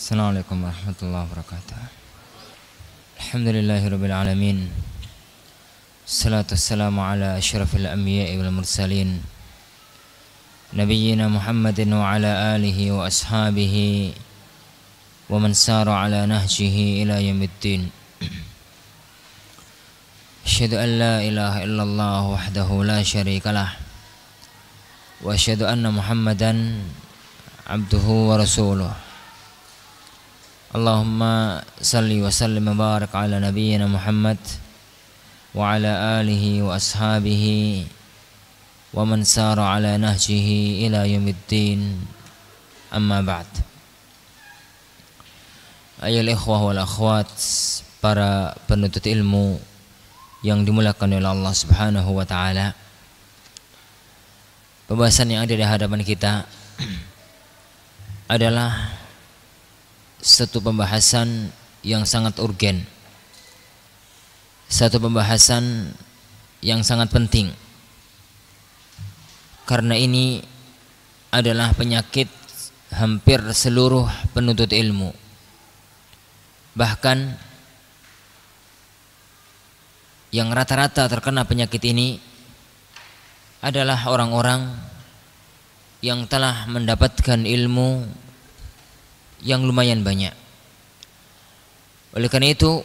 Assalamualaikum warahmatullahi wabarakatuh. Alhamdulillahirabbil alamin. Salatu wassalamu ala asyrafil anbiya'i wal mursalin. Nabiyyina Muhammadin wa ala alihi wa ashabihi wa man sara ala nahjihi ila yaumiddin. Asyhadu an la ilaha illallah wahdahu la syarikalah wa asyhadu anna Muhammadan abduhu wa rasuluh. Allahumma salli wa sallim wa barik ala nabiyyina Muhammad wa ala alihi wa ashabihi wa man sara ala nahjihi ila yaumiddin. Amma ba'd. Ayyuhal ikhwah wal akhwat, para penuntut ilmu yang dimuliakan oleh Allah Subhanahu wa taala. Pembahasan yang ada di hadapan kita adalah satu pembahasan yang sangat urgen, satu pembahasan yang sangat penting, karena ini adalah penyakit hampir seluruh penuntut ilmu. Bahkan yang rata-rata terkena penyakit ini adalah orang-orang yang telah mendapatkan ilmu yang lumayan banyak. Oleh karena itu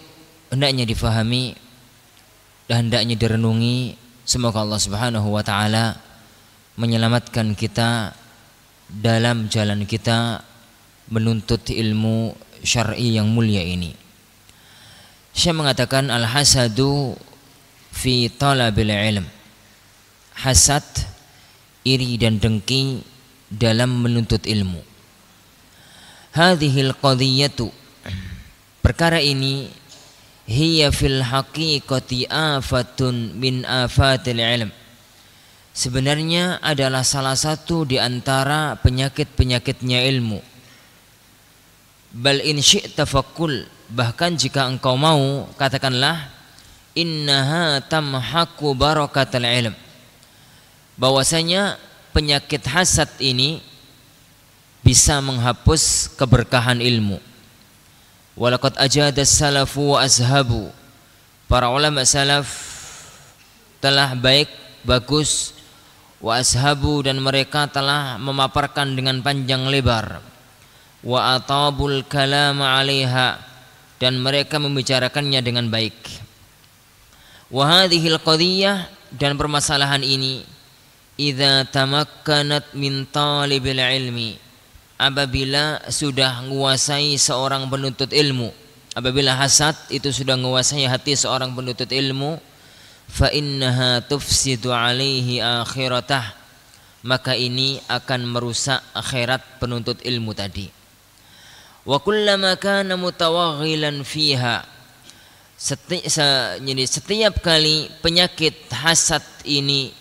hendaknya difahami dan hendaknya direnungi. Semoga Allah Subhanahu wa taala menyelamatkan kita dalam jalan kita menuntut ilmu syar'i yang mulia ini. Saya mengatakan al-hasadu fi talabil ilm. Hasad, iri dan dengki dalam menuntut ilmu. Hadhil qadiyatu, perkara ini, hiya fil haqiqati afatun min afatil ilm, sebenarnya adalah salah satu di antara penyakit-penyakitnya ilmu. Bal in syi'ta faqul, bahkan jika engkau mau katakanlah, innaha tamhaqu barakatal ilm, bahwasanya penyakit hasad ini bisa menghapus keberkahan ilmu. Walaqad ajada salafu wa azhabu, para ulama salaf telah baik, bagus, wa azhabu, dan mereka telah memaparkan dengan panjang lebar, wa atabul kalama 'alaiha, dan mereka membicarakannya dengan baik. Wa hadhil qadiyah, dan permasalahan ini, idza tamakkanat min talibil ilmi, apabila sudah menguasai seorang penuntut ilmu, apabila hasad itu sudah menguasai hati seorang penuntut ilmu, fa innaha tufsidu alaihi akhiratah, maka ini akan merusak akhirat penuntut ilmu tadi. Wa kullama kana mutawaghilan fiha, setiap kali penyakit hasad ini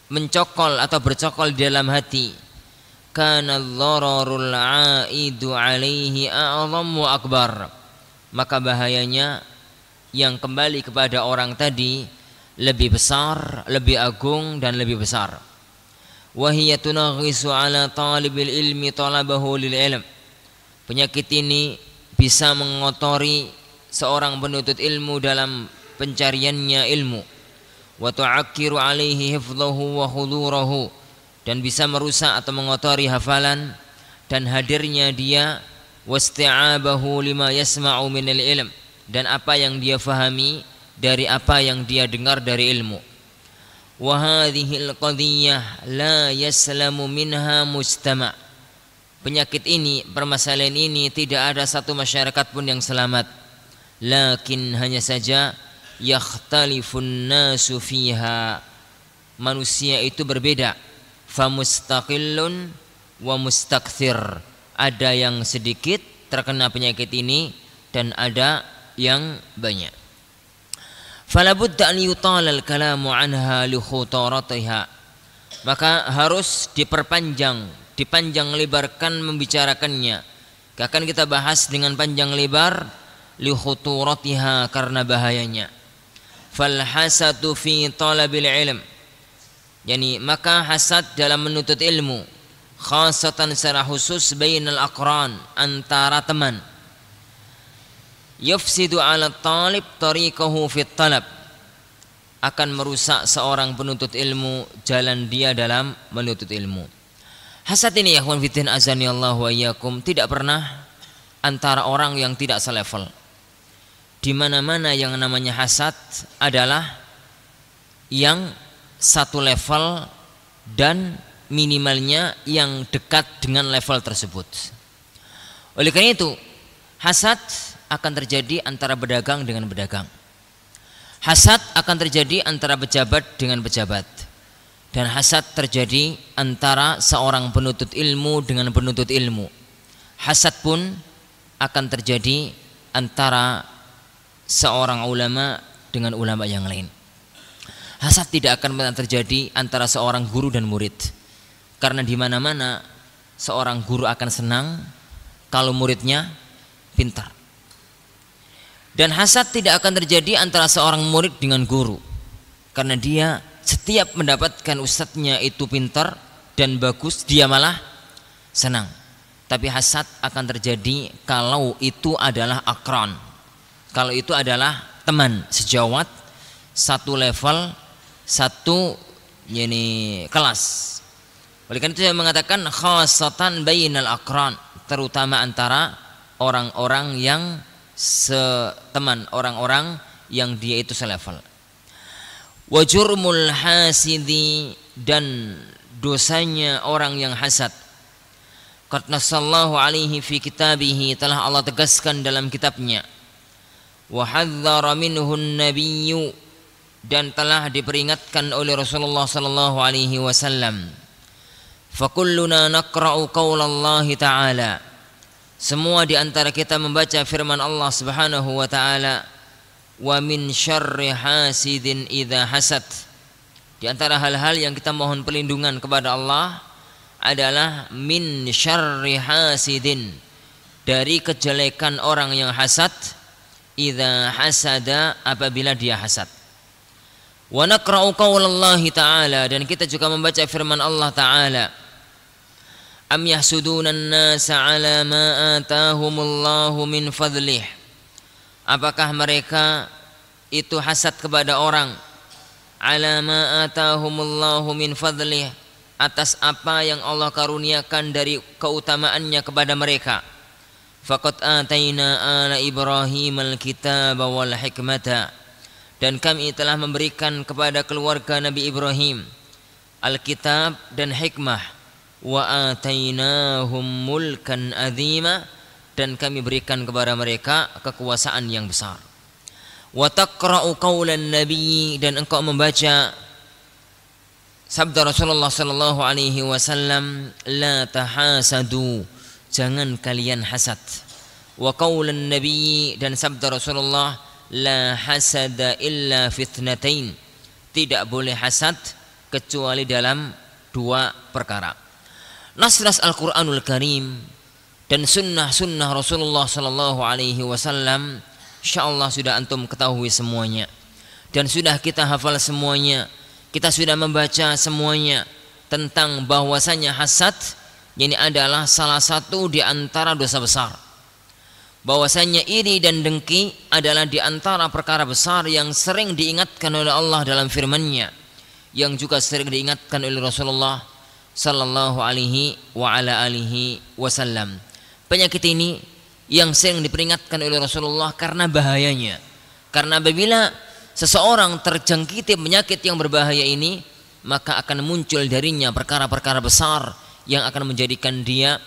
mencokol atau bercokol di dalam hati, kana dhararul aidu alaihi a'zam wa akbar, maka bahayanya yang kembali kepada orang tadi lebih besar, lebih agung dan lebih besar. Wa hiya tunaghisu ala talibil ilmi talabahu lil ilm, penyakit ini bisa mengotori seorang penuntut ilmu dalam pencariannya ilmu. Wa tu'akkiru alaihi hifdhahu wa hudurahu, dan bisa merusak atau mengotori hafalan dan hadirnya dia, wasti'abahu lima yasma'u minal ilm, dan apa yang dia fahami dari apa yang dia dengar dari ilmu. Wa hadhil qadiyah la yaslamu minha mujtama', penyakit ini, permasalahan ini tidak ada satu masyarakat pun yang selamat. Lakin hanya saja yakhtalifun nasu fiha, manusia itu berbeda. Famustaqillun wa mustakthir, ada yang sedikit terkena penyakit ini dan ada yang banyak. Fala budda an yutalal kalamu anha li khutaratiha, maka harus dipanjang lebarkan membicarakannya. Akan kita bahas dengan panjang lebar, li khuturatiha, karena bahayanya. Fal hasadu fi talabil ilm, yani maka hasad dalam menuntut ilmu, khasatan secara khusus bainal aqran, antara teman. Yufsidu 'ala talib tariqahu fit talab, akan merusak seorang penuntut ilmu jalan dia dalam menuntut ilmu. Hasad ini ya ikhwan fillah azani Allah wa iyyakum tidak pernah antara orang yang tidak selevel. Di mana-mana yang namanya hasad adalah yang satu level dan minimalnya yang dekat dengan level tersebut. Oleh karena itu, hasad akan terjadi antara pedagang dengan pedagang. Hasad akan terjadi antara pejabat dengan pejabat. Dan hasad terjadi antara seorang penuntut ilmu dengan penuntut ilmu. Hasad pun akan terjadi antara seorang ulama dengan ulama yang lain. Hasad tidak akan pernah terjadi antara seorang guru dan murid. Karena di mana-mana seorang guru akan senang kalau muridnya pintar. Dan hasad tidak akan terjadi antara seorang murid dengan guru. Karena dia setiap mendapatkan ustadznya itu pintar dan bagus, dia malah senang. Tapi hasad akan terjadi kalau itu adalah akran, kalau itu adalah teman sejawat, satu level, satu kelas. Oleh karena itu saya mengatakan khasatan bainal akran, terutama antara orang-orang yang seteman, orang-orang yang dia itu selevel. Wa jurmul hasidi, dan dosanya orang yang hasad. Qad nasallahu alaihi fi kitabihi, telah Allah tegaskan dalam kitabnya. Wa hadzara minhu an-nabiyyu, dan telah diperingatkan oleh Rasulullah sallallahu alaihi wasallam. Fa kulluna naqra'u qaulallahi ta'ala, semua di antara kita membaca firman Allah Subhanahu wa taala, wa min syarri hasidin idza hasad. Di antara hal-hal yang kita mohon perlindungan kepada Allah adalah min syarri hasidin, dari kejelekan orang yang hasad, idza hasada, apabila dia hasad. Wa naqra'u qaulallahi ta'ala, dan kita juga membaca firman Allah taala, am yahsuduna an-nasa 'ala ma atahumullahu min fadlih, apakah mereka itu hasad kepada orang, ala ma atahumullahu min fadlih, atas apa yang Allah karuniakan dari keutamaannya kepada mereka. Faqad ataina ala Ibrahim al-kitaba wal hikmata, dan kami telah memberikan kepada keluarga Nabi Ibrahim al-kitab dan hikmah. Wa atainahum mulkan azima, dan kami berikan kepada mereka kekuasaan yang besar. Wa taqra'u qaulan nabi, dan engkau membaca sabda Rasulullah sallallahu alaihi wasallam, la tahasadu, jangan kalian hasad. Wa qaulan nabi, dan sabda Rasulullah, la hasada illa fitnatain, tidak boleh hasad kecuali dalam dua perkara. Nas-nas Al-Quranul Karim dan sunnah-sunnah Rasulullah sallallahu alaihi wasallam insyaallah sudah antum ketahui semuanya, dan sudah kita hafal semuanya, kita sudah membaca semuanya tentang bahwasanya hasad ini adalah salah satu di antara dosa besar. Bahwasanya iri dan dengki adalah di antara perkara besar yang sering diingatkan oleh Allah dalam firman-Nya, yang juga sering diingatkan oleh Rasulullah sallallahu alaihi wa ala alihi wasallam. Penyakit ini yang sering diperingatkan oleh Rasulullah karena bahayanya. Karena apabila seseorang terjangkiti penyakit yang berbahaya ini, maka akan muncul darinya perkara-perkara besar yang akan menjadikan dia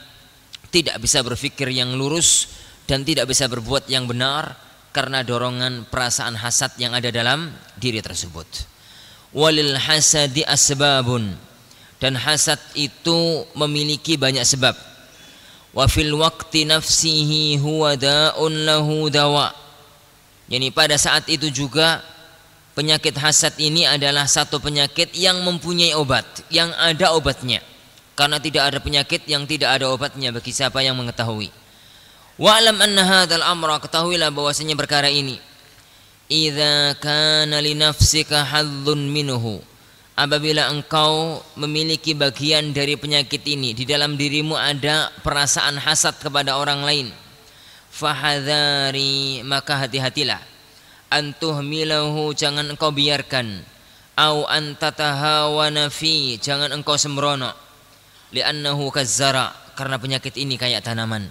tidak bisa berpikir yang lurus dan tidak bisa berbuat yang benar karena dorongan perasaan hasad yang ada dalam diri tersebut. Walil hasadi asbabun, dan hasad itu memiliki banyak sebab. Wa fil waqti nafsihi huwa da'un lahu dawa, yani pada saat itu juga penyakit hasad ini adalah satu penyakit yang mempunyai obat, yang ada obatnya. Karena tidak ada penyakit yang tidak ada obatnya bagi siapa yang mengetahui. Wa'lam anna hadzal amra, ketahuilah bahwasanya perkara ini, idza kana li nafsika hadzun minhu, apabila engkau memiliki bagian dari penyakit ini, di dalam dirimu ada perasaan hasad kepada orang lain, fahadhari, maka hati-hatilah, antuhmilahu, jangan engkau biarkan, au antatahawana fi, jangan engkau sembrono, li'annahu kazzara, karena penyakit ini kayak tanaman,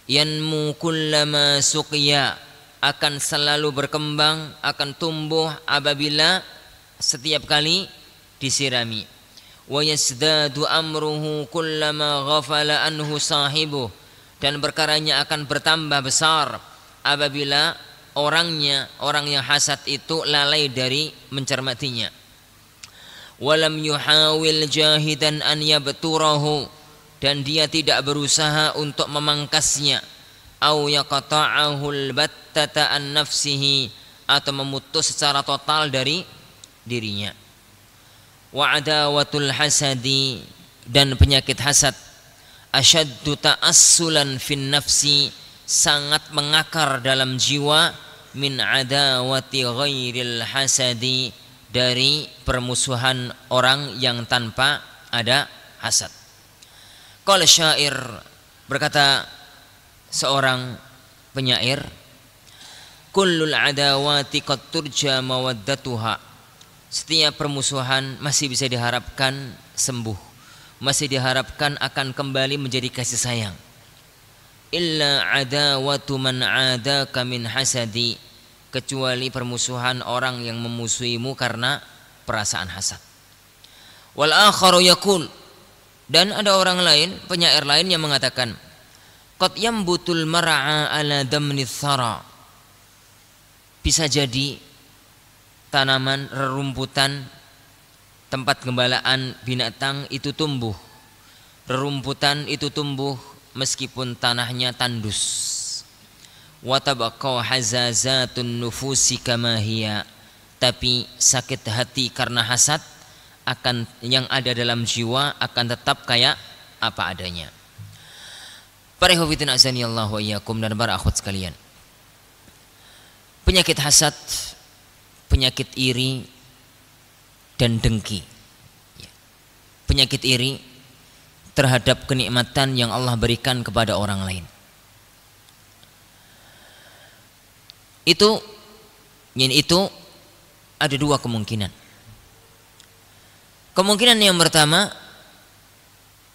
yanmu kullama suqiya, akan selalu berkembang, akan tumbuh apabila setiap kali disirami, wa yasdadu amruhu kullama ghafala anhu sahibuh, dan perkaranya akan bertambah besar apabila orang yang hasad itu lalai dari mencermatinya. Walam yuhawil jahidan an yabturahu, dan dia tidak berusaha untuk memangkasnya, au yaqta'ahul battata an nafsihi, atau memutus secara total dari dirinya. Wa adawatul hasadi, dan penyakit hasad, asyaddu ta'assulan fin nafsi, sangat mengakar dalam jiwa, min adawati ghairil hasadi, dari permusuhan orang yang tanpa ada hasad. Qala syair, berkata seorang penyair, kullul adawati qad turja mawaddatuha, setiap permusuhan masih bisa diharapkan sembuh, masih diharapkan akan kembali menjadi kasih sayang. Illa adawatu man adaka min hasadi, kecuali permusuhan orang yang memusuhimu karena perasaan hasad. Wal akharu yaqul, dan ada orang lain, penyair lain yang mengatakan, qad yambutul mar'a ala damni thara, bisa jadi tanaman, rerumputan, tempat gembalaan binatang itu tumbuh, rerumputan itu tumbuh meskipun tanahnya tandus. Wa tabqa hazazatun nufusi kama hiya, tapi sakit hati karena hasad akan yang ada dalam jiwa akan tetap kayak apa adanya. Para ikhwatin azani Allah wa iyyakum, dan para akhwat sekalian, penyakit hasad, penyakit iri dan dengki, penyakit iri terhadap kenikmatan yang Allah berikan kepada orang lain, itu ada dua kemungkinan. Kemungkinan yang pertama,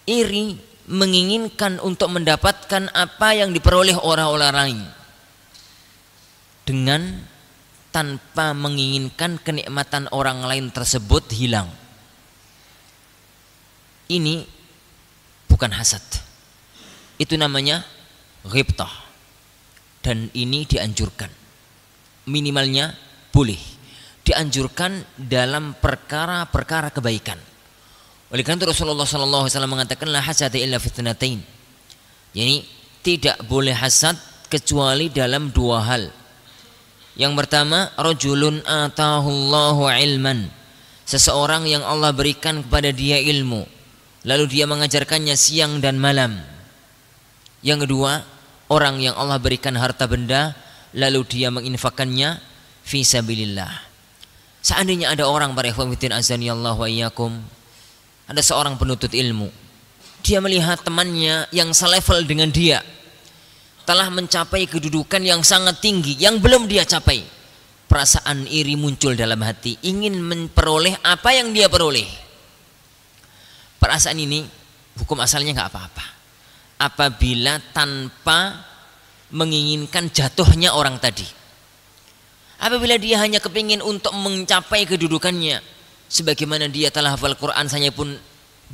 iri menginginkan untuk mendapatkan apa yang diperoleh orang lain dengan tanpa menginginkan kenikmatan orang lain tersebut hilang. Ini bukan hasad, itu namanya ghibtah, dan ini dianjurkan, minimalnya boleh dianjurkan dalam perkara-perkara kebaikan. Oleh karena itu Rasulullah SAW mengatakan la hasada illa fitnatain, yani tidak boleh hasad kecuali dalam dua hal. Yang pertama, rajulun atahullahu ilman, seseorang yang Allah berikan kepada dia ilmu, lalu dia mengajarkannya siang dan malam. Yang kedua, orang yang Allah berikan harta benda, lalu dia menginfakkannya fi sabilillah. Seandainya ada orang, para ikhwatin azani Allah wa iyyakum, ada seorang penuntut ilmu, dia melihat temannya yang selevel dengan dia telah mencapai kedudukan yang sangat tinggi yang belum dia capai, perasaan iri muncul dalam hati, ingin memperoleh apa yang dia peroleh. Perasaan ini hukum asalnya nggak apa-apa apabila tanpa menginginkan jatuhnya orang tadi. Apabila dia hanya kepingin untuk mencapai kedudukannya, sebagaimana dia telah hafal Quran, saya pun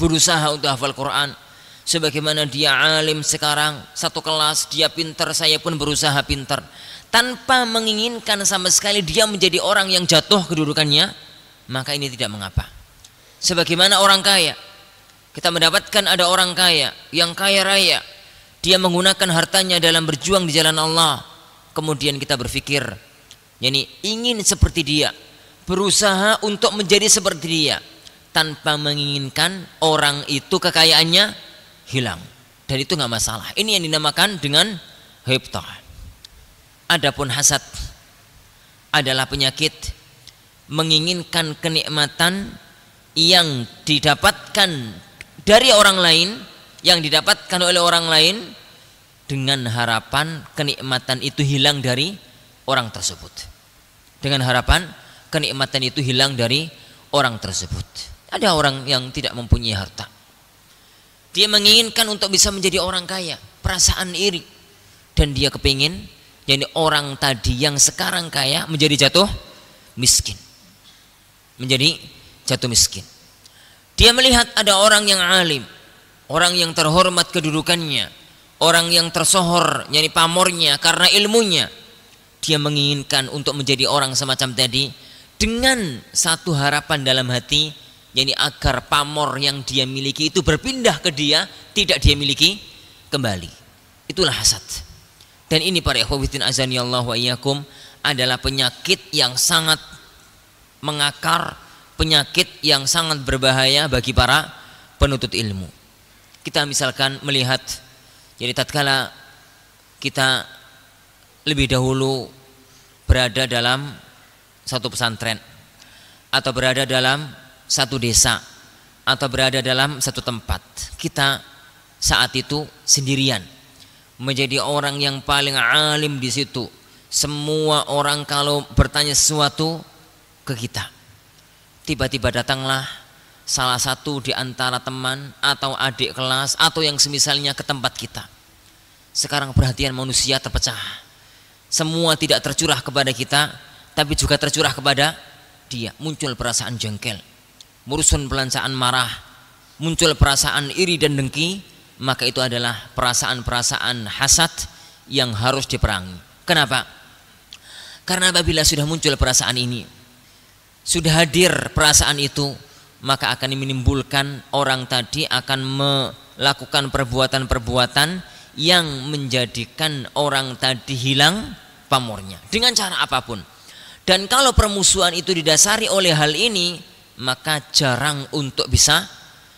berusaha untuk hafal Quran. Sebagaimana dia alim sekarang, satu kelas, dia pintar, saya pun berusaha pintar, tanpa menginginkan sama sekali dia menjadi orang yang jatuh kedudukannya, maka ini tidak mengapa. Sebagaimana orang kaya, kita mendapatkan ada orang kaya yang kaya raya, dia menggunakan hartanya dalam berjuang di jalan Allah, kemudian kita berpikir, yani ingin seperti dia, berusaha untuk menjadi seperti dia, tanpa menginginkan orang itu kekayaannya hilang, dan itu nggak masalah. Ini yang dinamakan dengan ghibtah. Adapun hasad adalah penyakit menginginkan kenikmatan yang didapatkan dari orang lain, yang didapatkan oleh orang lain, dengan harapan kenikmatan itu hilang dari orang tersebut. Dengan harapan kenikmatan itu hilang dari orang tersebut. Ada orang yang tidak mempunyai harta, dia menginginkan untuk bisa menjadi orang kaya, perasaan iri, dan dia kepingin jadi orang tadi yang sekarang kaya menjadi jatuh miskin. Menjadi jatuh miskin. Dia melihat ada orang yang alim, orang yang terhormat kedudukannya, orang yang tersohor yakni pamornya karena ilmunya. Dia menginginkan untuk menjadi orang semacam tadi dengan satu harapan dalam hati, yakni agar pamor yang dia miliki itu berpindah ke dia, tidak dia miliki kembali. Itulah hasad. Dan ini para ikhwatin azani Allah wa iyyakum adalah penyakit yang sangat mengakar, penyakit yang sangat berbahaya bagi para penuntut ilmu. Kita misalkan melihat, jadi tatkala kita lebih dahulu berada dalam satu pesantren, atau berada dalam satu desa, atau berada dalam satu tempat, kita saat itu sendirian, menjadi orang yang paling alim di situ. Semua orang kalau bertanya sesuatu ke kita, tiba-tiba datanglah salah satu di antara teman atau adik kelas atau yang semisalnya ke tempat kita. Sekarang perhatian manusia terpecah. Semua tidak tercurah kepada kita, tapi juga tercurah kepada dia. Muncul perasaan jengkel, murusun perasaan marah, muncul perasaan iri dan dengki. Maka itu adalah perasaan-perasaan hasad yang harus diperangi. Kenapa? Karena apabila sudah muncul perasaan ini, sudah hadir perasaan itu, maka akan menimbulkan orang tadi akan melakukan perbuatan-perbuatan yang menjadikan orang tadi hilang pamornya dengan cara apapun. Dan kalau permusuhan itu didasari oleh hal ini, maka jarang untuk bisa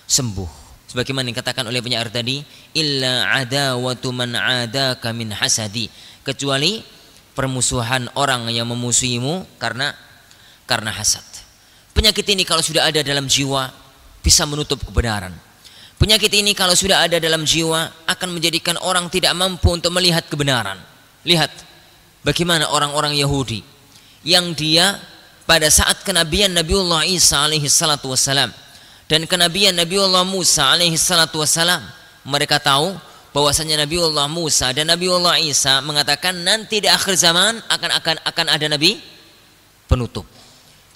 sembuh. Sebagaimana dikatakan oleh penyair tadi, illa adawatu man adaka min hasadi, kecuali permusuhan orang yang memusuhimu karena hasad. Penyakit ini kalau sudah ada dalam jiwa bisa menutup kebenaran. Penyakit ini kalau sudah ada dalam jiwa akan menjadikan orang tidak mampu untuk melihat kebenaran. Lihat bagaimana orang-orang Yahudi yang dia pada saat kenabian Nabiullah Isa alaihi salatu wassalam dan kenabian Nabiullah Musa alaihi salatu wassalam, mereka tahu bahwasanya Nabiullah Musa dan Nabiullah Isa mengatakan nanti di akhir zaman akan ada nabi penutup.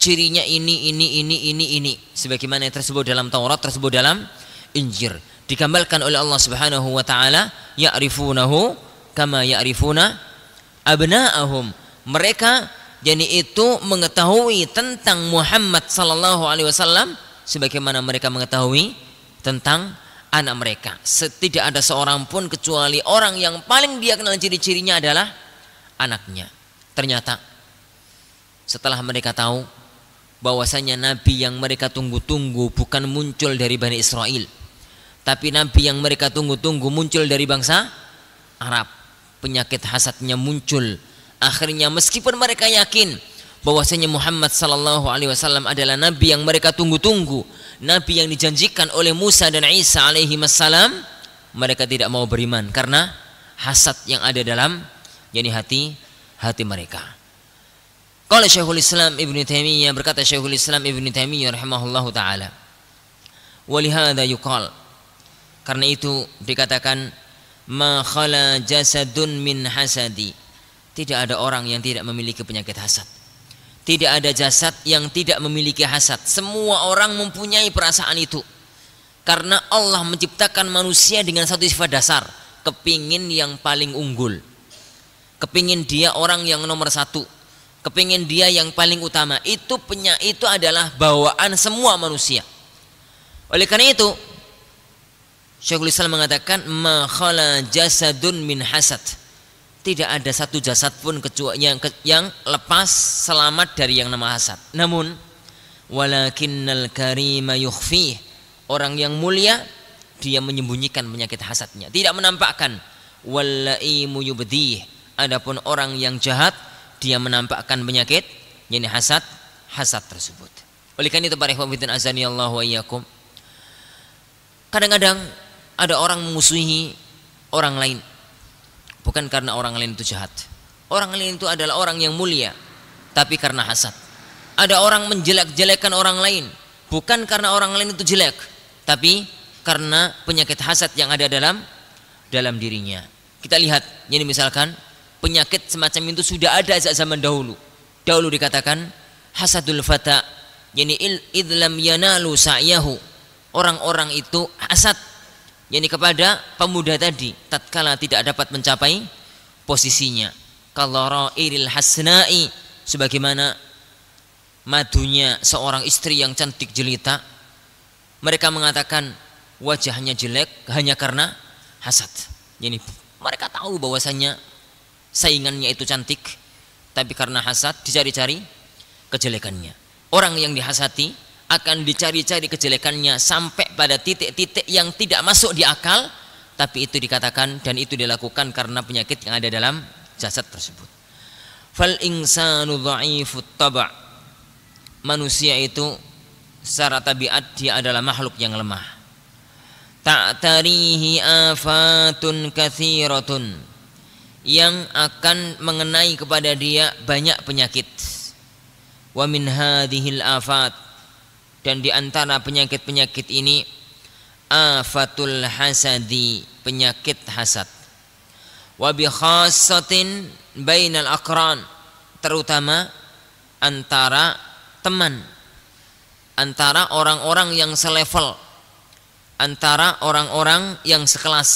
Cirinya ini sebagaimana yang tersebut dalam Taurat, tersebut dalam Injil, digambarkan oleh Allah Subhanahu wa taala, ya'rifunahu kama ya'rifuna abna'ahum. Mereka jadi itu mengetahui tentang Muhammad sallallahu alaihi wasallam sebagaimana mereka mengetahui tentang anak mereka. Tidak ada seorang pun kecuali orang yang paling dia kenal ciri-cirinya adalah anaknya. Ternyata setelah mereka tahu bahwasanya nabi yang mereka tunggu-tunggu bukan muncul dari Bani Israel, tapi nabi yang mereka tunggu-tunggu muncul dari bangsa Arab, penyakit hasadnya muncul. Akhirnya meskipun mereka yakin bahwasanya Muhammad sallallahu alaihi wasallam adalah nabi yang mereka tunggu-tunggu, nabi yang dijanjikan oleh Musa dan Isa alaihi wassalam, mereka tidak mau beriman karena hasad yang ada dalam hati mereka. Qala Syekhul Islam Ibnu Taimiyah, berkata Syekhul Islam Ibnu Taimiyah rahimahullahu taala, walihada yuqal, karena itu dikatakan ma khala jasadun min hasadi, tidak ada orang yang tidak memiliki penyakit hasad. Tidak ada jasad yang tidak memiliki hasad. Semua orang mempunyai perasaan itu. Karena Allah menciptakan manusia dengan satu sifat dasar, kepingin yang paling unggul, kepingin dia orang yang nomor satu, kepingin dia yang paling utama. Itu adalah bawaan semua manusia. Oleh karena itu Syekhul Islam mengatakan ma khala jasadun min hasad, tidak ada satu jasad pun kecuali yang lepas selamat dari yang nama hasad. Namun walakinnal karima yukhfih, orang yang mulia dia menyembunyikan penyakit hasadnya, tidak menampakkan. Wallaimu yubdih, adapun orang yang jahat dia menampakkan penyakit hasad tersebut. Oleh karena itu para ikhwan fillah azani Allah wa iyyakum, kadang-kadang ada orang memusuhi orang lain bukan karena orang lain itu jahat. Orang lain itu adalah orang yang mulia, tapi karena hasad. Ada orang menjelek-jelekan orang lain bukan karena orang lain itu jelek, tapi karena penyakit hasad yang ada dalam dirinya. Kita lihat, ini misalkan penyakit semacam itu sudah ada sejak zaman dahulu. Dahulu dikatakan hasadul fata, yani idlam yanalu sa'yahu. Orang-orang itu hasad, yani kepada pemuda tadi tatkala tidak dapat mencapai posisinya. Kalarairil hasna'i, sebagaimana madunya seorang istri yang cantik jelita. Mereka mengatakan wajahnya jelek hanya karena hasad. Yani mereka tahu bahwasanya saingannya itu cantik, tapi karena hasad dicari-cari kejelekannya. Orang yang dihasati akan dicari-cari kejelekannya sampai pada titik-titik yang tidak masuk di akal, tapi itu dikatakan dan itu dilakukan karena penyakit yang ada dalam jasad tersebut. Fal insanu dha'ifut taba'. Manusia itu secara tabiat dia adalah makhluk yang lemah. Ta'tarihi afatun katsiratun, yang akan mengenai kepada dia banyak penyakit. Wa min hadhil afat, dan di antara penyakit-penyakit ini afatul hasadi, penyakit hasad. Wa bi khassatin bainal aqran, terutama antara teman, antara orang-orang yang selevel, antara orang-orang yang sekelas.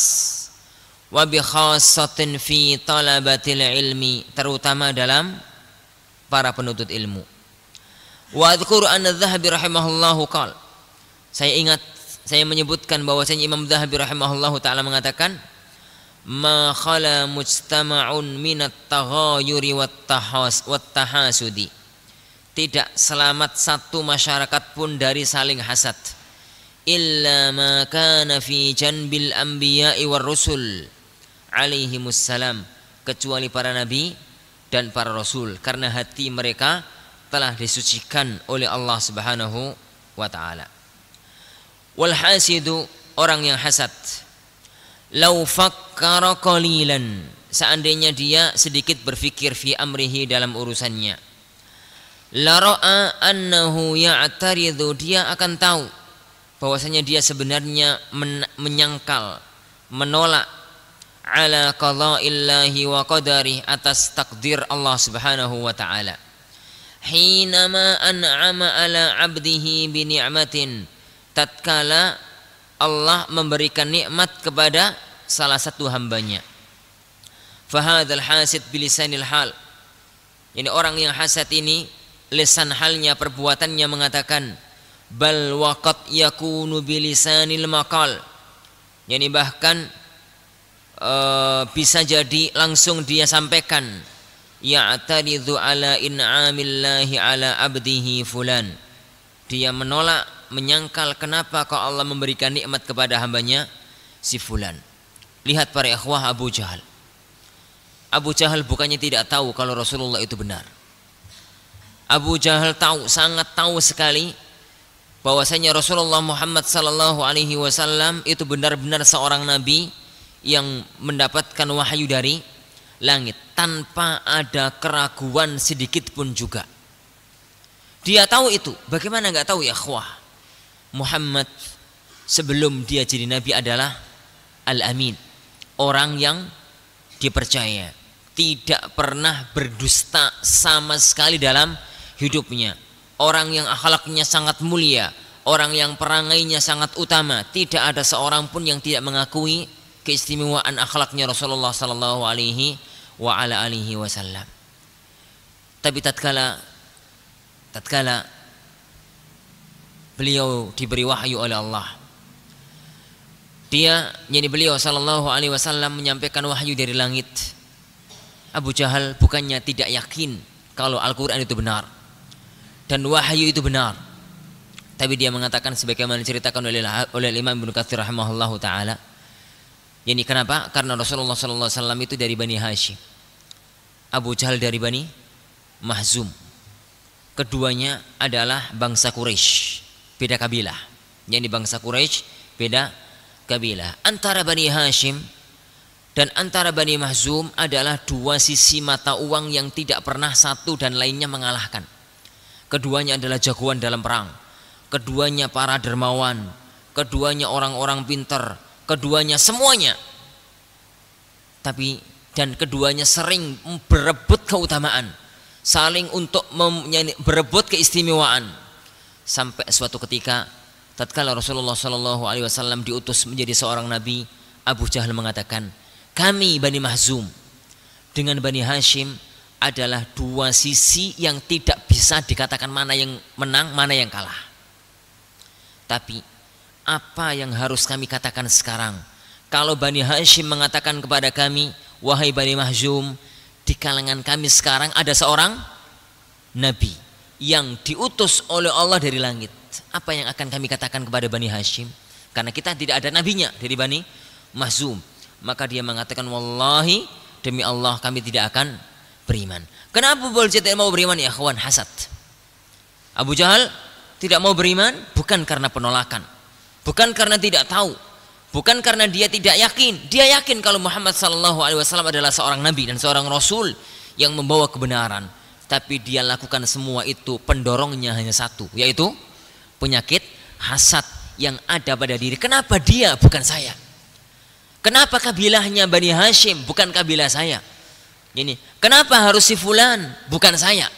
Wa bi khassatin fi talabatil ilmi, terutama dalam para penuntut ilmu. Wa adhkuru anna Adz-Dzahabi rahimahullahu qala, saya menyebutkan bahwasanya Imam Adz-Dzahabi rahimahullahu taala mengatakan, ma khala mujtama'un minat taghayuri wat tahasudi, tidak selamat satu masyarakat pun dari saling hasad, illa ma kana fi janbil anbiya'i war rusul alaihimussalam, kecuali para nabi dan para rasul, karena hati mereka telah disucikan oleh Allah Subhanahu wa taala. Wal hasidu, orang yang hasad, lau fakkara qalilan, seandainya dia sedikit berfikir fi amrihi, dalam urusannya, la ra'a annahu ya'taridu, dia akan tahu bahwasanya dia sebenarnya menyangkal, menolak ala qada'illahi wa qadari, atas takdir Allah Subhanahu wa taala. Hinama an'ama ala 'abdihi bi ni'matin, tatkala Allah memberikan nikmat kepada salah satu hambanya. Fahadzal hasid bilisanil hal, ini orang yang hasad ini lisan halnya, perbuatannya mengatakan, bal waqat yakunu bilisanil maqal, yani bahkan bisa jadi langsung dia sampaikan, ya'taridu ala in'amillahi ala abdihi fulan, dia menolak, menyangkal kenapa kok Allah memberikan nikmat kepada hambanya si fulan. Lihat para ikhwah, Abu Jahal. Abu Jahal bukannya tidak tahu kalau Rasulullah itu benar. Abu Jahal tahu, sangat tahu sekali bahwasanya Rasulullah Muhammad sallallahu alaihi wasallam itu benar-benar seorang nabi yang mendapatkan wahyu dari langit tanpa ada keraguan sedikit pun juga. Dia tahu itu. Bagaimana enggak tahu ya ikhwah? Muhammad sebelum dia jadi nabi adalah al-amin, orang yang dipercaya, tidak pernah berdusta sama sekali dalam hidupnya, orang yang akhlaknya sangat mulia, orang yang perangainya sangat utama. Tidak ada seorang pun yang tidak mengakui keistimewaan akhlaknya Rasulullah sallallahu alaihi wa ala alihi wasallam. Tapi tatkala beliau diberi wahyu oleh Allah, beliau sallallahu alaihi wasallam menyampaikan wahyu dari langit, Abu Jahal bukannya tidak yakin kalau Al-Quran itu benar dan wahyu itu benar, tapi dia mengatakan sebagaimana diceritakan oleh Imam Ibnu Katsir rahimahullahu taala, ini kenapa? Karena Rasulullah sallallahu alaihi wasallam itu dari Bani Hashim, Abu Jahal dari Bani Mahzum. keduanya adalah bangsa Quraisy, beda kabilah. Yakni bangsa Quraisy beda kabilah. Antara Bani Hashim dan antara Bani Mahzum adalah dua sisi mata uang yang tidak pernah satu dan lainnya mengalahkan. Keduanya adalah jagoan dalam perang, keduanya para dermawan, keduanya orang-orang pintar, keduanya semuanya. Dan keduanya sering berebut keutamaan, saling untuk berebut keistimewaan. Sampai suatu ketika tatkala Rasulullah SAW diutus menjadi seorang nabi, Abu Jahal mengatakan, kami Bani Mahzum dengan Bani Hashim adalah dua sisi yang tidak bisa dikatakan mana yang menang, mana yang kalah. Tapi apa yang harus kami katakan sekarang? Kalau Bani Hashim mengatakan kepada kami, wahai Bani Mahzum, di kalangan kami sekarang ada seorang nabi yang diutus oleh Allah dari langit. Apa yang akan kami katakan kepada Bani Hashim? Karena kita tidak ada nabinya dari Bani Mahzum. Maka dia mengatakan, wallahi demi Allah kami tidak akan beriman. Kenapa boleh tidak mau beriman ya kawan? Hasad. Abu Jahal tidak mau beriman bukan karena penolakan, bukan karena tidak tahu, bukan karena dia tidak yakin. Dia yakin kalau Muhammad SAW adalah seorang nabi dan seorang rasul yang membawa kebenaran. Tapi dia lakukan semua itu pendorongnya hanya satu, yaitu penyakit hasad yang ada pada diri. Kenapa dia bukan saya? Kenapa kabilahnya Bani Hashim bukan kabilah saya? Ini kenapa harus si fulan bukan saya?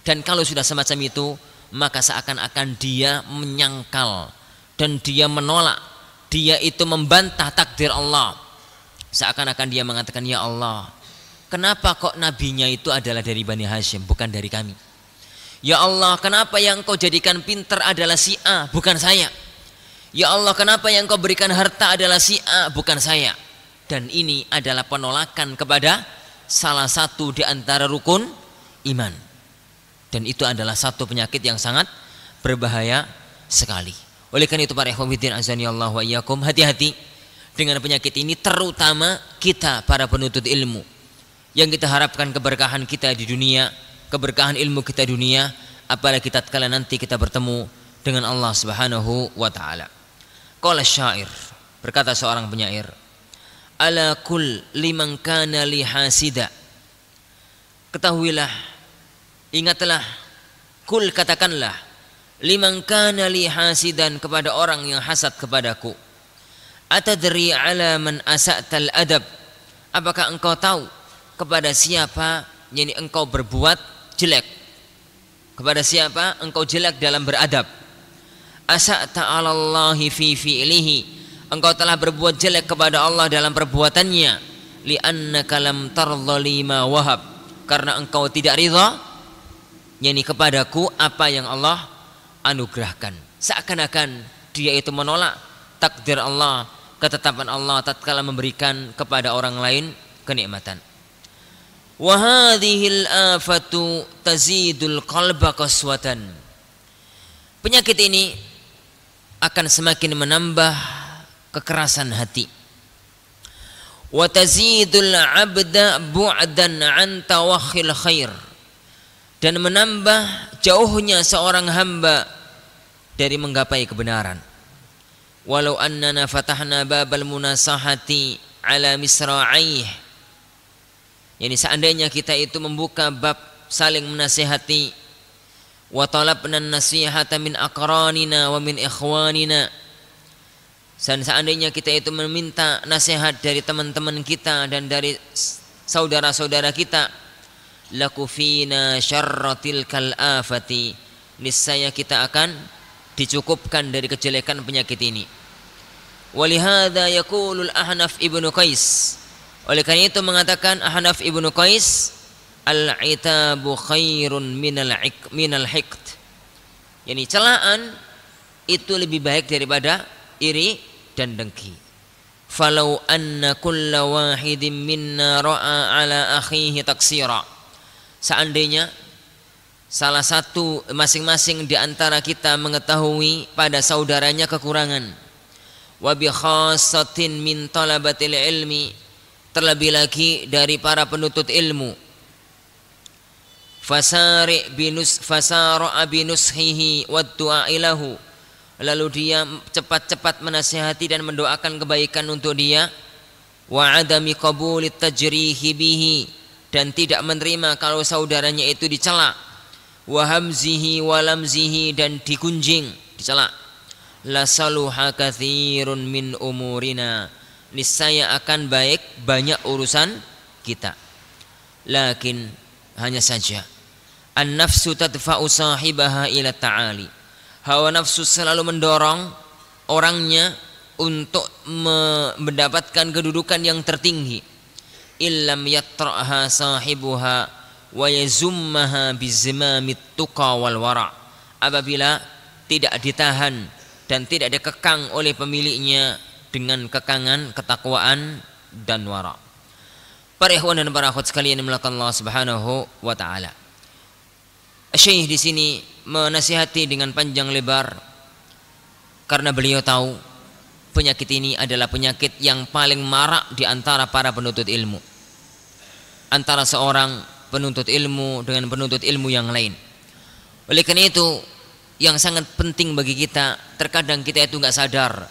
Dan kalau sudah semacam itu, maka seakan-akan dia menyangkal dan dia menolak, dia itu membantah takdir Allah. Seakan-akan dia mengatakan, ya Allah, kenapa kok nabinya itu adalah dari Bani Hashim bukan dari kami? Ya Allah, kenapa yang kau jadikan pintar adalah si A bukan saya? Ya Allah, kenapa yang kau berikan harta adalah si A bukan saya? Dan ini adalah penolakan kepada salah satu di antara rukun iman. Dan itu adalah satu penyakit yang sangat berbahaya sekali. Oleh karena itu para ikhwatiddin azani Allah wa iyyakum, hati-hati dengan penyakit ini, terutama kita para penuntut ilmu yang kita harapkan keberkahan kita di dunia, keberkahan ilmu kita di dunia, apalagi tatkala nanti kita bertemu dengan Allah Subhanahu wa taala. Qala syair, berkata seorang penyair, ala kul liman kana li hasida. Ketahuilah, ingatlah, kul katakanlah, liman kana li hasidan kepada orang yang hasad kepadaku. Atadri ala man asa'tal adab. Apakah engkau tahu kepada siapa yang engkau berbuat jelek? Kepada siapa engkau jelek dalam beradab? Asa'ta 'ala Allahi fi fi'lihi. Engkau telah berbuat jelek kepada Allah dalam perbuatannya. Li'annaka lam tardha lima wahab. Karena engkau tidak ridha yakni kepadaku apa yang Allah anugerahkan. Seakan-akan dia itu menolak takdir Allah, ketetapan Allah tatkala memberikan kepada orang lain kenikmatan. Wa hadhil afatu tazidul qalba qaswatan. Penyakit ini akan semakin menambah kekerasan hati. Wa tazidul 'abda bu'dan 'an tawakhil khair. Dan menambah jauhnya seorang hamba dari menggapai kebenaran. Walau annana fatahna babal munasahati ala misra'ih. Yani seandainya kita itu membuka bab saling menasihati, wa talabna nasihata min aqranina wa min ikhwanina. Dan seandainya kita itu meminta nasihat dari teman-teman kita dan dari saudara-saudara kita, lakufina syarratil kal afati, niscaya kita akan dicukupkan dari kejelekan penyakit ini. Walihada yaqulul Ahnaf ibnu Qais. Oleh karena itu mengatakan Ahnaf ibnu Qais, al-itabu khairun minal hiqd. Yani celaan itu lebih baik daripada iri dan dengki. Falau anna kulla wahidin minna ra'a ala akhihi taksira. Seandainya salah satu masing-masing di antara kita mengetahui pada saudaranya kekurangan, wa bi khassatin min talabatil ilmi, terlebih lagi dari para penuntut ilmu, fasara binushihi wad-du'a ilahu, lalu dia cepat-cepat menasihati dan mendoakan kebaikan untuk dia. Wa adami qabulit tajrihi bihi, dan tidak menerima kalau saudaranya itu dicela. Wa hamzihi wa lamzihi, dan digunjing, dicela. La saluha katsirun min umurina, niscaya akan baik banyak urusan kita. Lakin, hanya saja, an-nafsu tadfa'u sahibaha ila ta'ali, hawa nafsu selalu mendorong orangnya untuk mendapatkan kedudukan yang tertinggi. Illam yatra'ha sahibuha wa yazummaha bizimamit tuqa wal wara', apabila tidak ditahan dan tidak dikekang oleh pemiliknya dengan kekangan ketakwaan dan wara'. Para ikhwan dan para akhwat sekalian yang dimuliakan Allah Subhanahu wa taala, Syekh di sini menasihati dengan panjang lebar karena beliau tahu penyakit ini adalah penyakit yang paling marak di antara para penuntut ilmu, antara seorang penuntut ilmu dengan penuntut ilmu yang lain. Oleh karena itu, yang sangat penting bagi kita, terkadang kita itu nggak sadar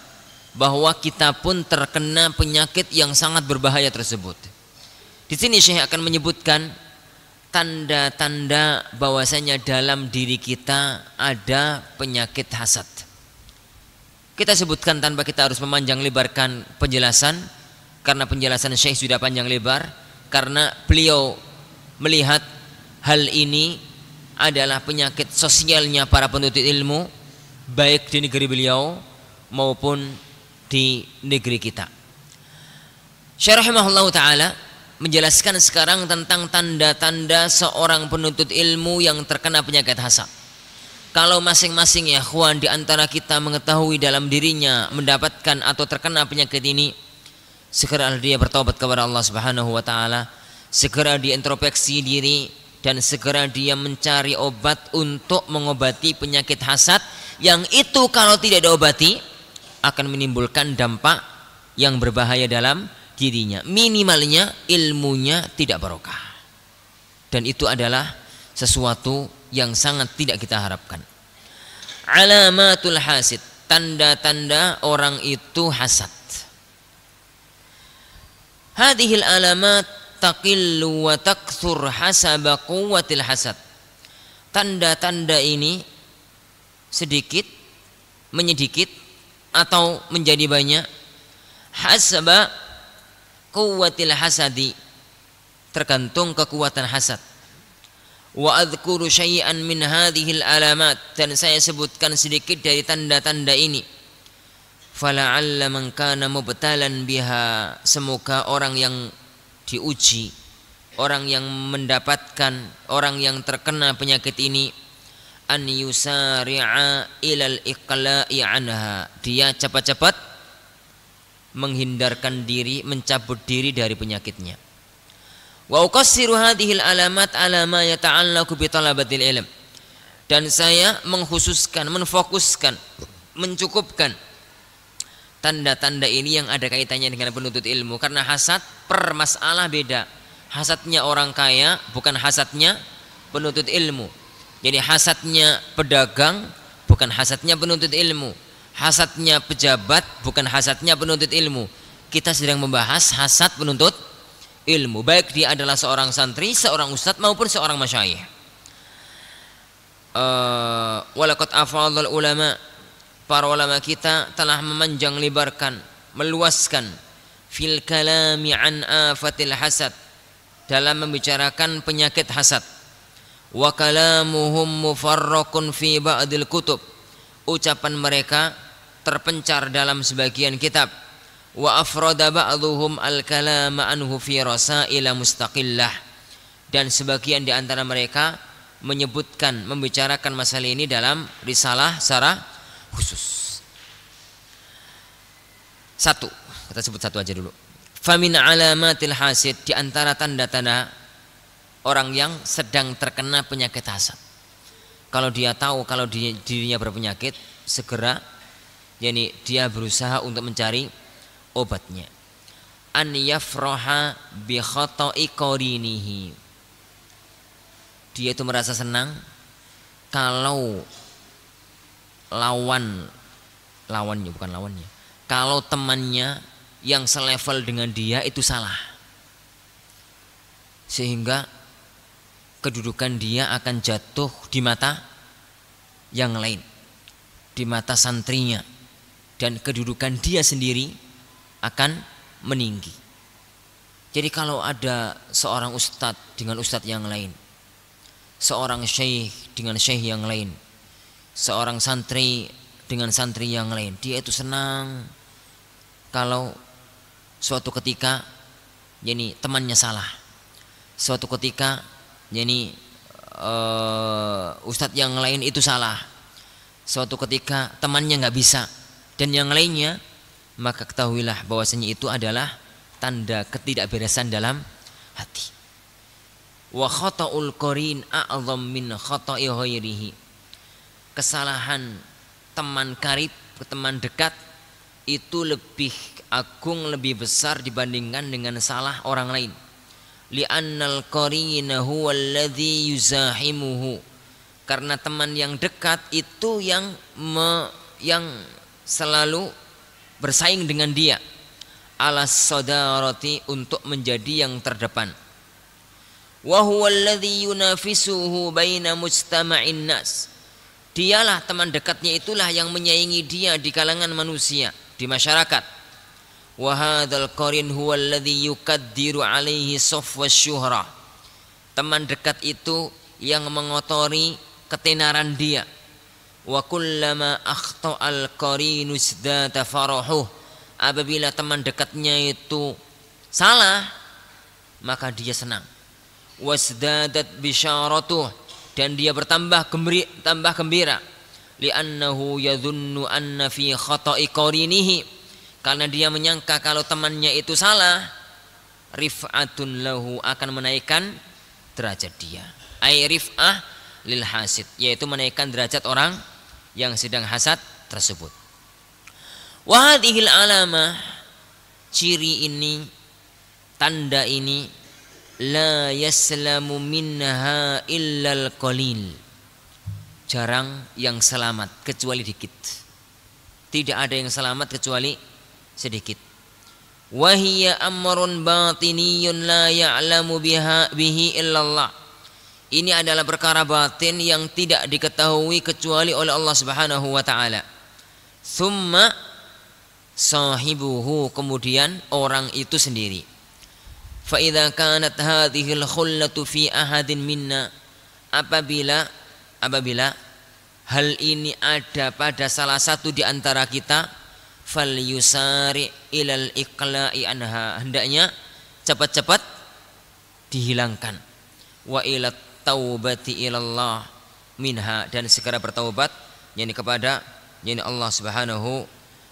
bahwa kita pun terkena penyakit yang sangat berbahaya tersebut. Di sini Syekh akan menyebutkan tanda-tanda bahwasanya dalam diri kita ada penyakit hasad. Kita sebutkan tanpa kita harus memanjang lebarkan penjelasan, karena penjelasan Syekh sudah panjang lebar, karena beliau melihat hal ini adalah penyakit sosialnya para penuntut ilmu, baik di negeri beliau maupun di negeri kita. Syekh rahimahullah ta'ala menjelaskan sekarang tentang tanda-tanda seorang penuntut ilmu yang terkena penyakit hasad. Kalau masing-masing ya ikhwan di antara kita mengetahui dalam dirinya mendapatkan atau terkena penyakit ini, segera dia bertobat kepada Allah Subhanahu wa taala, segera dia introspeksi diri, dan segera dia mencari obat untuk mengobati penyakit hasad yang itu kalau tidak diobati akan menimbulkan dampak yang berbahaya dalam dirinya. Minimalnya ilmunya tidak barokah, dan itu adalah sesuatu yang sangat tidak kita harapkan. Alamatul hasid, tanda-tanda orang itu hasad. Hadhil alamat taqillu wa takthur hasaba quwwatil hasad. Tanda-tanda ini sedikit, menyedikit, atau menjadi banyak hasaba quwwatil hasadi, tergantung kekuatan hasad. Wa adhkuru syai'an min hadhil alamat, dan saya sebutkan sedikit dari tanda-tanda ini. Fala'alla man kana mubtalan biha, semoga orang yang diuji, orang yang mendapatkan, orang yang terkena penyakit ini, an yusari'a ilal iqla'i anha, dia cepat-cepat menghindarkan diri, mencabut diri dari penyakitnya. Wa uqassiru hadhil alamat ala ma yata'allaqu bi talabatil ilm, dan saya mengkhususkan, menfokuskan, mencukupkan tanda-tanda ini yang ada kaitannya dengan penuntut ilmu, karena hasad per masalah beda. Hasadnya orang kaya bukan hasadnya penuntut ilmu. Jadi hasadnya pedagang bukan hasadnya penuntut ilmu. Hasadnya pejabat bukan hasadnya penuntut ilmu. Kita sedang membahas hasad penuntut ilmu, baik dia adalah seorang santri, seorang ustadz maupun seorang masyayikh. Walaqad afadhal ulama, para ulama kita telah memanjang lebarkan, meluaskan fil kalami an afatil hasad, dalam membicarakan penyakit hasad. Wa kalamuhum mufarraqun fi ba'dil kutub, ucapan mereka terpencar dalam sebagian kitab. Wa afrada ba'dhum al-kalama anhu fi rasaila mustaqillah, dan sebagian di antara mereka menyebutkan, membicarakan masalah ini dalam risalah secara khusus. Satu, kita sebut satu aja dulu. Famin alamatil hasid, di antara tanda-tanda orang yang sedang terkena penyakit hasad. Kalau dia tahu kalau dirinya berpenyakit, segera dia berusaha untuk mencari obatnya. An yafraha bi khata'i qarinihi, dia itu merasa senang kalau kalau temannya yang selevel dengan dia itu salah, sehingga kedudukan dia akan jatuh di mata yang lain, di mata santrinya, dan kedudukan dia sendiri akan meninggi. Jadi kalau ada seorang ustadz dengan ustadz yang lain, seorang syekh dengan syekh yang lain, seorang santri dengan santri yang lain, dia itu senang kalau suatu ketika temannya salah, suatu ketika ustadz yang lain itu salah, suatu ketika temannya nggak bisa dan yang lainnya, maka ketahuilah bahwasanya itu adalah tanda ketidakberesan dalam hati. Wa khata'ul qarin a'zam min khata'i ghairihi. Kesalahan teman karib, teman dekat itu lebih agung, lebih besar dibandingkan dengan salah orang lain. Li'annal qarina huwa alladhi yuzahimuhu. Karena teman yang dekat itu yang selalu bersaing dengan dia, alas sadarati, untuk menjadi yang terdepan. Wa huwa alladhi yunafisuhu baina mujtama'in nas. Dialah, teman dekatnya itulah yang menyaingi dia di kalangan manusia, di masyarakat. Wa hadzal qarin huwa alladhi yukaddiru alaihi safwa syuhra. Teman dekat itu yang mengotori ketenaran dia. Wa kullama akhta'al qarinu izdata farahuh. Apabila teman dekatnya itu salah, maka dia senang. Wasdadat bisyaratuh, dan dia bertambah gembira. Li'annahu yadhunnu anna fi khata'i qarinihi, karena dia menyangka kalau temannya itu salah, rif'atun lahu, akan menaikkan derajat dia. Ai rif'ah lil hasid, yaitu menaikkan derajat orang yang sedang hasad tersebut. Wa hadhil alamah, ciri ini, tanda ini, la yaslamu minha illal qalil, jarang yang selamat kecuali dikit. Tidak ada yang selamat kecuali sedikit. Wa hiya amrun batiniyun la ya'lamu bihi illallah. Ini adalah perkara batin yang tidak diketahui kecuali oleh Allah Subhanahu wa taala. Tsumma sahibuhu, kemudian orang itu sendiri. Fa idza kanat hadhil khullatu fi ahadin minna, apabila hal ini ada pada salah satu di antara kita, fal yusari ilal iqla'i anha, hendaknya cepat-cepat dihilangkan. Wa ila taubati ilallah minha, dan segera bertaubat kepada Allah Subhanahu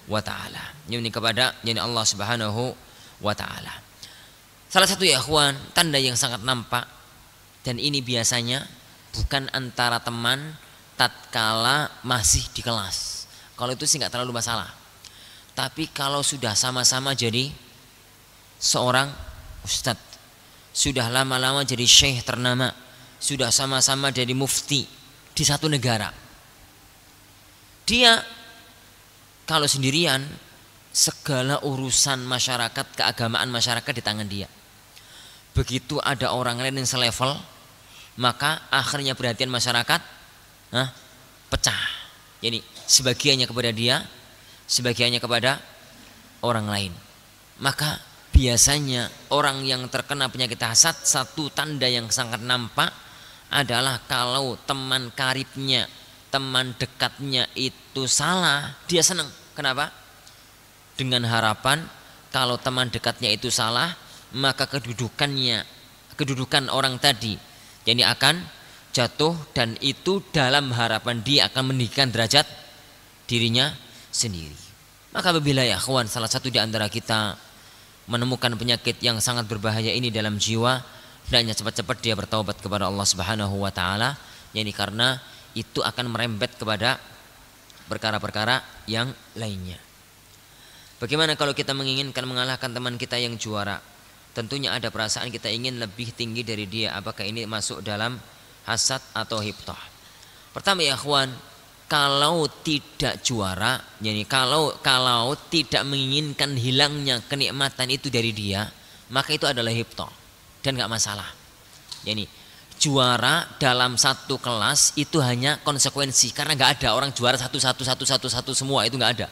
wa ta'ala, kepada Allah Subhanahu wa ta'ala. Salah satu ya ikhwan, tanda yang sangat nampak, dan ini biasanya bukan antara teman tatkala masih di kelas, kalau itu sih nggak terlalu masalah. Tapi kalau sudah sama-sama jadi seorang ustadz, sudah lama-lama jadi syekh ternama, sudah sama-sama jadi mufti di satu negara, dia kalau sendirian, segala urusan masyarakat, keagamaan masyarakat di tangan dia. Begitu ada orang lain yang selevel, maka akhirnya perhatian masyarakat pecah. Jadi sebagiannya kepada dia, sebagiannya kepada orang lain. Maka biasanya orang yang terkena penyakit hasad, satu tanda yang sangat nampak adalah kalau teman karibnya, teman dekatnya itu salah, dia senang. Kenapa? Dengan harapan kalau teman dekatnya itu salah, maka kedudukan orang tadi akan jatuh, dan itu dalam harapan dia akan meninggikan derajat dirinya sendiri. Maka apabila ya kawan, salah satu di antara kita menemukan penyakit yang sangat berbahaya ini dalam jiwa, hendaknya cepat-cepat dia bertaubat kepada Allah Subhanahu wa taala, karena itu akan merembet kepada perkara-perkara yang lainnya. Bagaimana kalau kita menginginkan mengalahkan teman kita yang juara? Tentunya ada perasaan kita ingin lebih tinggi dari dia. Apakah ini masuk dalam hasad atau hibtah. Pertama ya ikhwan, kalau tidak juara, jadi kalau tidak menginginkan hilangnya kenikmatan itu dari dia, maka itu adalah hibtah dan nggak masalah. Jadi juara dalam satu kelas itu hanya konsekuensi, karena nggak ada orang juara satu semua, itu nggak ada.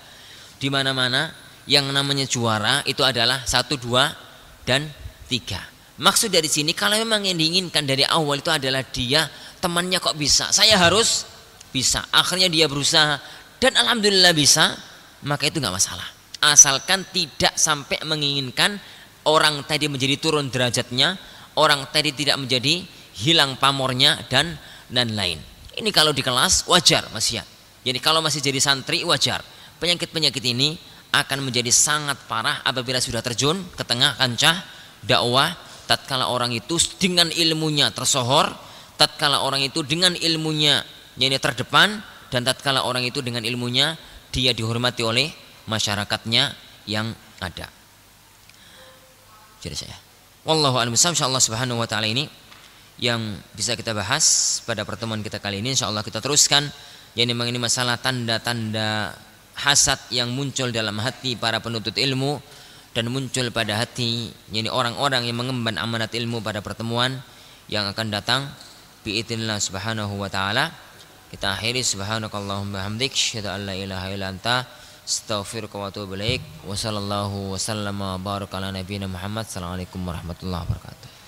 Di mana-mana yang namanya juara itu adalah 1, 2, dan 3. Maksud dari sini kalau memang yang diinginkan dari awal itu adalah dia temannya kok bisa, saya harus bisa, akhirnya dia berusaha dan alhamdulillah bisa, maka itu nggak masalah, asalkan tidak sampai menginginkan orang tadi menjadi turun derajatnya, orang tadi tidak menjadi hilang pamornya dan lain. Ini kalau di kelas wajar Mas ya. Jadi kalau masih jadi santri wajar. Penyakit-penyakit ini akan menjadi sangat parah apabila sudah terjun ke tengah kancah dakwah, tatkala orang itu dengan ilmunya tersohor, tatkala orang itu dengan ilmunya yang terdepan, dan tatkala orang itu dengan ilmunya dia dihormati oleh masyarakatnya yang ada. Jadi saya wallahu a'lam bishawab. Insyaallah subhanahu wa ta'ala ini yang bisa kita bahas pada pertemuan kita kali ini. Insyaallah kita teruskan yang memang ini masalah tanda-tanda hasad yang muncul dalam hati para penuntut ilmu dan muncul pada hati yakni orang-orang yang mengemban amanat ilmu pada pertemuan yang akan datang biidznillah subhanahu wa ta'ala. Kita akhiri subhanakallahumma hamdik asyhadu an la ilaha illa anta astaghfiruka wa atubu ilaik wa sallallahu wa sallama baraka ala nabiyina Muhammad. Assalamualaikum warahmatullahi wabarakatuh.